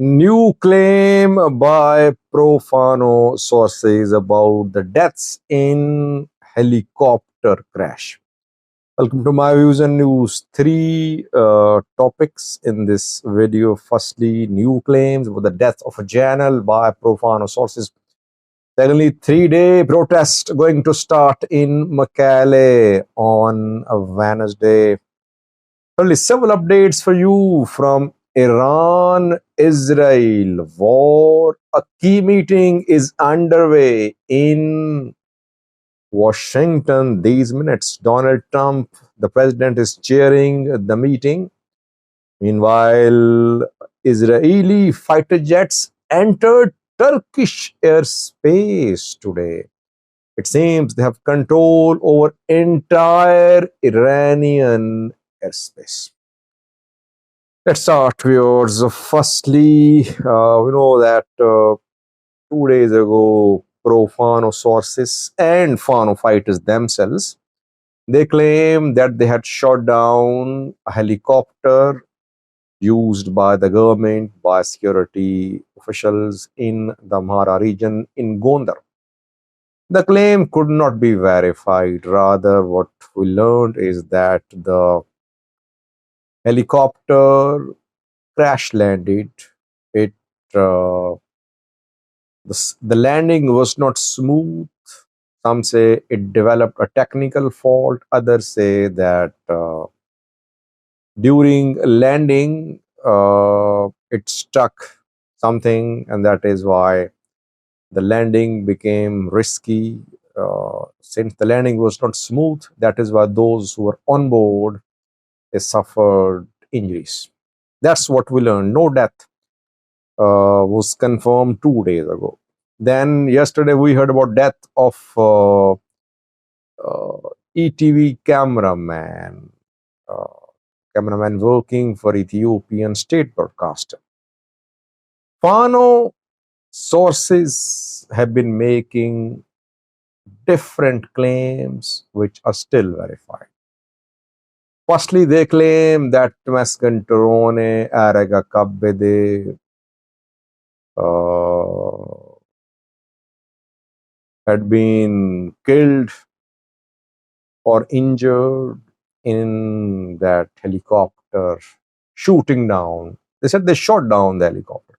New claim by Fano sources about the deaths in helicopter crash. Welcome to my views and news. Three topics in this video. Firstly, new claims about the death of a general by Fano sources. Secondly, 3-day protest going to start in Mekelle on Wednesday. Only several updates for you from Iran Israel war. A key meeting is underway in Washington these minutes. Donald Trump, the president, is chairing the meeting. Meanwhile, Israeli fighter jets entered Turkish airspace today. It seems they have control over entire Iranian airspace. Let's start, viewers. Firstly, we know that 2 days ago, pro-Fano sources and Fano fighters themselves, they claim that they had shot down a helicopter used by the government, by security officials in the Amhara region in Gondar. The claim could not be verified. Rather, what we learned is that the helicopter crash landed. It the landing was not smooth. Some say it developed a technical fault. Others say that during landing it struck something, and that is why the landing became risky. Since the landing was not smooth, that is why those who were on board, they suffered injuries. That's what we learned. No death was confirmed 2 days ago. Then yesterday we heard about death of ETV cameraman working for Ethiopian state broadcaster. Fano sources have been making different claims which are still verified. Firstly, they claim that Maskantorone, Araga Kabbede, had been killed or injured in that helicopter shooting down. They said they shot down the helicopter.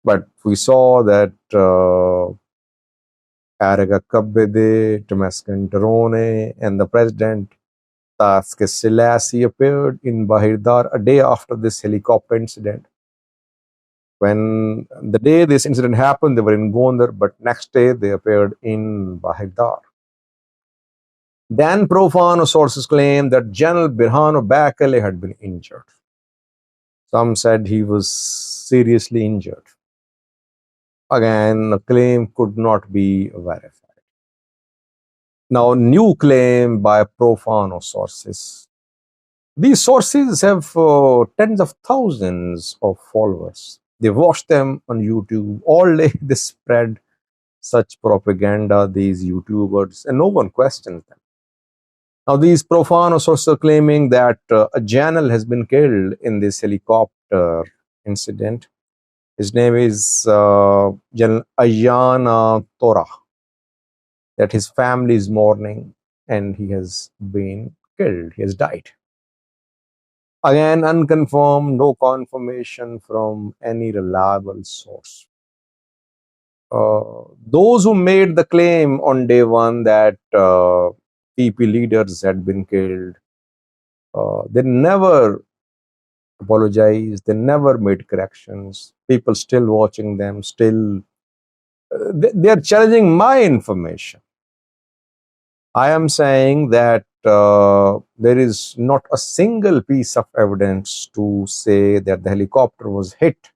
But we saw that Araga Kabbede, Maskantorone, and the president Taske Selassie appeared in Bahirdar a day after this helicopter incident. When the day this incident happened, they were in Gondar, but next day they appeared in Bahirdar. Then pro-Fano sources claim that General Birhano Bakale had been injured. Some said he was seriously injured. Again, the claim could not be verified. Now, new claim by pro-Fano sources. These sources have tens of thousands of followers. They watch them on YouTube. All day they spread such propaganda, these YouTubers, and no one questions them. Now, these pro-Fano sources are claiming that a general has been killed in this helicopter incident. His name is General Ayana Tora. That his family is mourning and he has been killed. He has died. Again, unconfirmed, no confirmation from any reliable source. Those who made the claim on day one that PP leaders had been killed, they never apologized, they never made corrections. People still watching them, still they are challenging my information. I am saying that there is not a single piece of evidence to say that the helicopter was hit.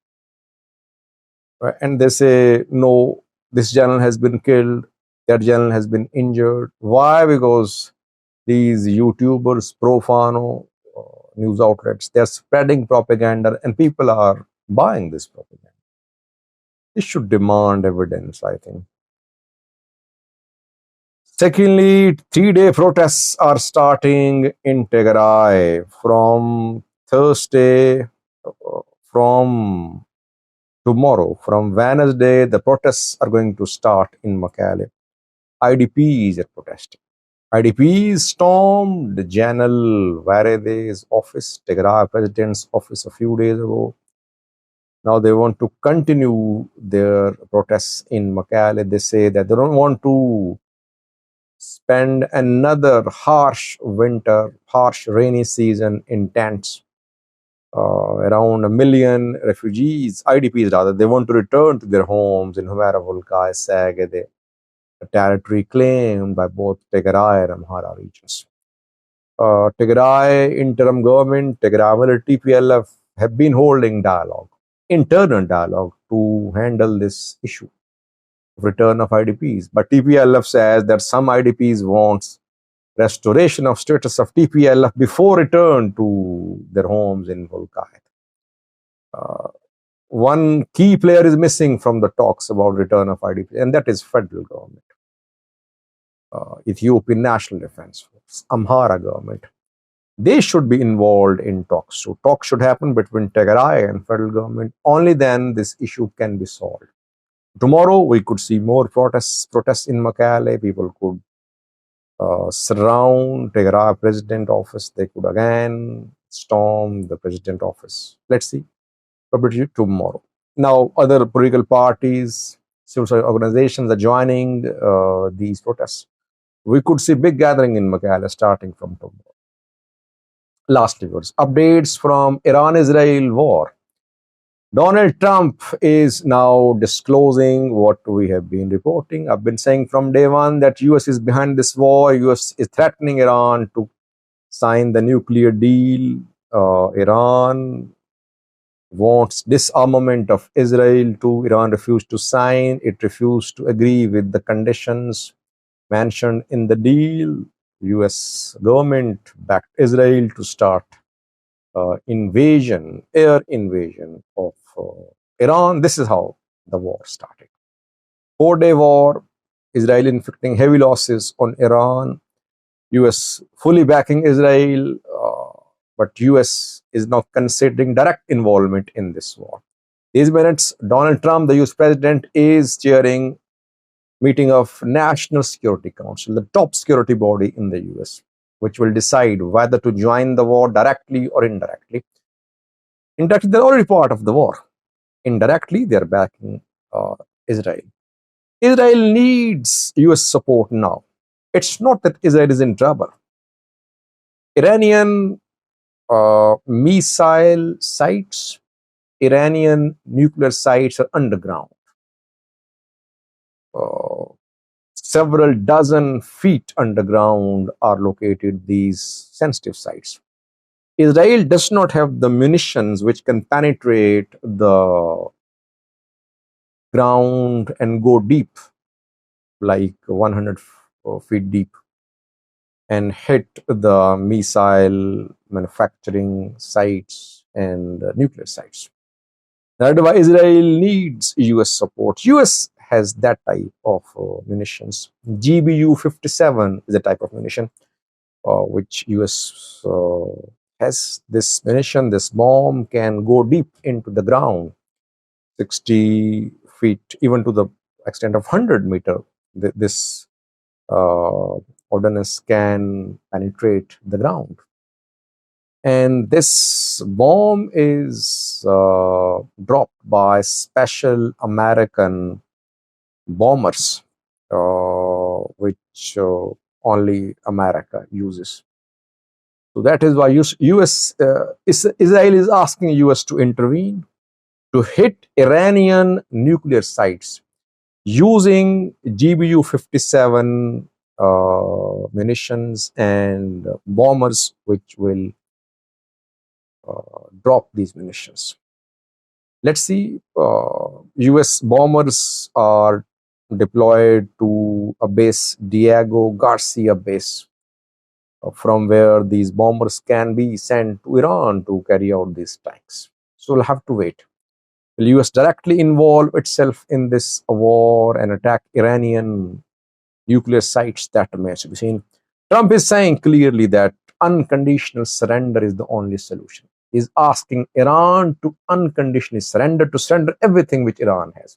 And they say, no, this general has been killed, that general has been injured. Why? Because these YouTubers, pro-Fano news outlets, they're spreading propaganda and people are buying this propaganda. This should demand evidence, I think. Secondly, 3-day protests are starting in Tigray from Thursday, from tomorrow, from Wednesday, the protests are going to start in Mekelle. IDPs are protesting. IDPs stormed General Varede's office, Tigray president's office a few days ago. Now they want to continue their protests in Mekelle. They say that they don't want to spend another harsh winter, harsh rainy season in tents. Around 1 million refugees, IDPs rather, they want to return to their homes in Humera, Volkai, Sagede, a territory claimed by both Tigray and Amhara regions. Tigray interim government, Tigray military, TPLF have been holding dialogue, internal dialogue to handle this issue of return of IDPs. But TPLF says that some IDPs wants restoration of status of TPLF before return to their homes in Volkai. One key player is missing from the talks about return of IDPs, and that is federal government. Ethiopian National Defense Force, Amhara government. They should be involved in talks. So talks should happen between Tigray and federal government. Only then this issue can be solved. Tomorrow we could see more protests in Mekelle. People could surround Tigray president office. They could again storm the president office. Let's see. Probably tomorrow. Now other political parties, civil society organizations are joining these protests. We could see big gathering in Mekelle starting from tomorrow. Last viewers, updates from Iran-Israel war. Donald Trump is now disclosing what we have been reporting. I've been saying from day one that US is behind this war. US is threatening Iran to sign the nuclear deal. Iran wants disarmament of Israel too. Iran refused to sign. It refused to agree with the conditions mentioned in the deal. US government backed Israel to start air invasion of Iran. This is how the war started. 4-day war, Israel inflicting heavy losses on Iran, US fully backing Israel, but US is not considering direct involvement in this war. These minutes, Donald Trump, the US president, is chairing meeting of National Security Council, the top security body in the US, which will decide whether to join the war directly or indirectly. Indirectly, they're already part of the war. Indirectly, they're backing Israel. Israel needs US support now. It's not that Israel is in trouble. Iranian missile sites, Iranian nuclear sites are underground. Several dozen feet underground are located these sensitive sites. Israel does not have the munitions which can penetrate the ground and go deep, like 100 feet deep, and hit the missile manufacturing sites and nuclear sites. That's why Israel needs US support. US has that type of munitions. GBU-57 is a type of munition which US has. This munition, this bomb can go deep into the ground, 60 feet, even to the extent of 100 meters. This ordnance can penetrate the ground. And this bomb is dropped by special American bombers, which only America uses. So that is why Israel is asking US to intervene to hit Iranian nuclear sites using GBU-57 munitions and bombers, which will drop these munitions. Let's see, US bombers are deployed to a base, Diego Garcia base, from where these bombers can be sent to Iran to carry out these strikes. So we'll have to wait. Will US directly involve itself in this war and attack Iranian nuclear sites? That remains to be seen. Trump is saying clearly that unconditional surrender is the only solution. is asking Iran to unconditionally surrender everything which Iran has.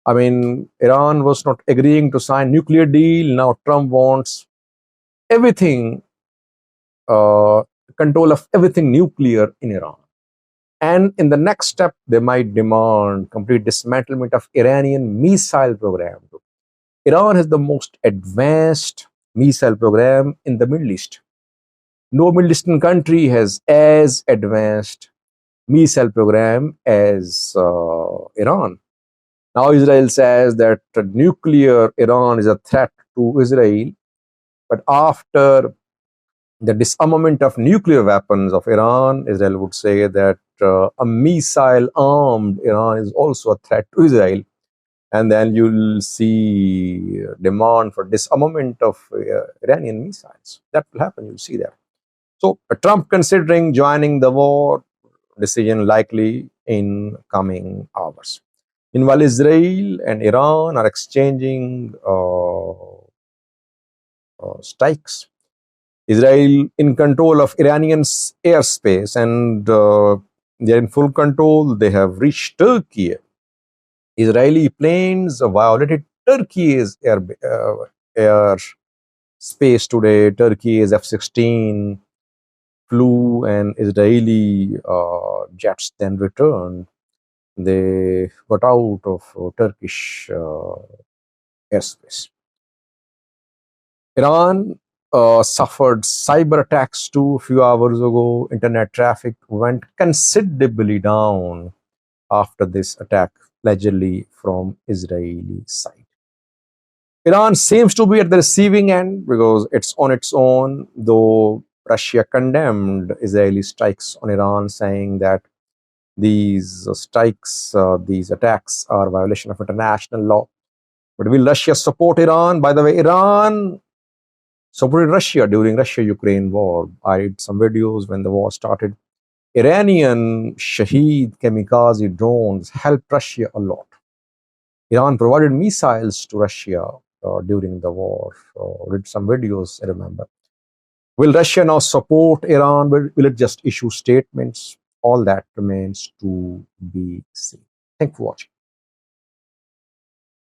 I mean, Iran was not agreeing to sign nuclear deal. Now Trump wants everything, uh, control of everything nuclear in Iran. And in the next step, they might demand complete dismantlement of Iranian missile program. Iran has the most advanced missile program in the Middle East. No Middle Eastern country has as advanced missile program as Iran. Now Israel says that nuclear Iran is a threat to Israel, but after the disarmament of nuclear weapons of Iran, Israel would say that a missile armed Iran is also a threat to Israel. And then you'll see demand for disarmament of Iranian missiles. That will happen, you'll see that. So Trump considering joining the war, decision likely in coming hours. Meanwhile, Israel and Iran are exchanging strikes. Israel in control of Iranian's airspace, and they're in full control. They have reached Turkey. Israeli planes violated Turkey's air space today. Turkey's F-16 flew, and Israeli jets then returned. They got out of Turkish airspace. Iran suffered cyber attacks too a few hours ago. Internet traffic went considerably down after this attack, allegedly from Israeli side. Iran seems to be at the receiving end because it's on its own, though Russia condemned Israeli strikes on Iran, saying that these strikes, these attacks are a violation of international law. But will Russia support Iran? By the way, Iran supported Russia during Russia-Ukraine war. I did some videos when the war started. Iranian Shaheed kamikaze drones helped Russia a lot. Iran provided missiles to Russia during the war. Did some videos, I remember. Will Russia now support Iran? Will it just issue statements? All that remains to be seen. Thank you for watching.